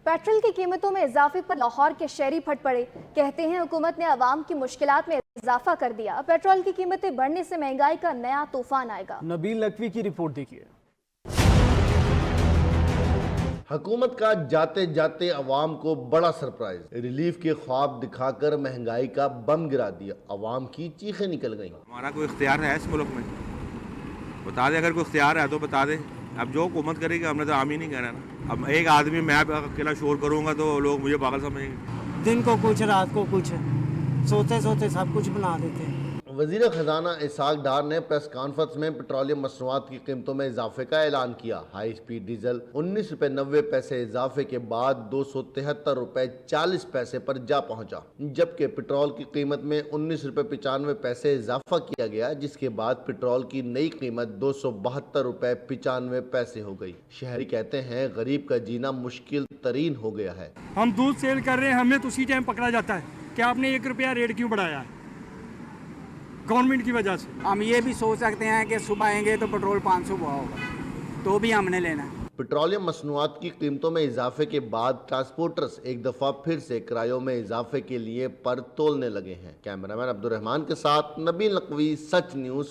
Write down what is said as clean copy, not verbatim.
Petrol की कीमतों में इजाफे पर लाहौर के शहरी फट पड़े। कहते हैं हुकूमत ने अवाम की मुश्किलात में इजाफा कर दिया। पेट्रोल की कीमतें बढ़ने से महंगाई का नया तूफान आएगा। नबील नकवी की रिपोर्ट देखिए। हुकूमत का जाते जाते अवाम को बड़ा सरप्राइज, रिलीफ के ख्वाब दिखाकर महंगाई का बम गिरा दिया। अवाम की चीखें निकल गईं। हमारा कोई इख्तियार है इस मुल्क में? बता दे, अगर कोई इख्तियार है तो बता दे। अब जो हुकूमत करेगी हमने तो आम ही नहीं कहना ना। अब एक आदमी मैं अकेला शोर करूंगा तो लोग मुझे पागल समझेंगे। दिन को कुछ रात को कुछ, सोते सोते सब कुछ बना देते हैं। वज़ीर ख़ज़ाना इसहाक डार ने प्रेस कॉन्फ्रेंस में पेट्रोलियम मसनूआत की कीमतों में इजाफे का ऐलान किया। हाई स्पीड डीजल 19 रुपये 90 पैसे इजाफे के बाद 273 रुपये 40 पैसे पर जा पहुंचा, जबकि पेट्रोल की कीमत में 19 रुपये 95 पैसे इजाफा किया गया, जिसके बाद पेट्रोल की नई कीमत 272 रुपये 95 पैसे हो गई। शहरी कहते हैं गरीब का जीना मुश्किल तरीन हो गया है। हम दूध सेल कर रहे हैं, हमें तो उसी टाइम पकड़ा जाता है कि आपने 1 रुपया रेट क्यों बढ़ाया है गवर्नमेंट की वजह से। हम ये भी सोच सकते हैं कि सुबह आएंगे तो पेट्रोल 500 हुआ होगा, तो भी हमने लेना है। पेट्रोलियम मसनूआत की कीमतों में इजाफे के बाद ट्रांसपोर्टर्स एक दफा फिर से किरायों में इजाफे के लिए पर तोलने लगे हैं। कैमरामैन अब्दुल रहमान के साथ नबील नकवी, सच न्यूज़।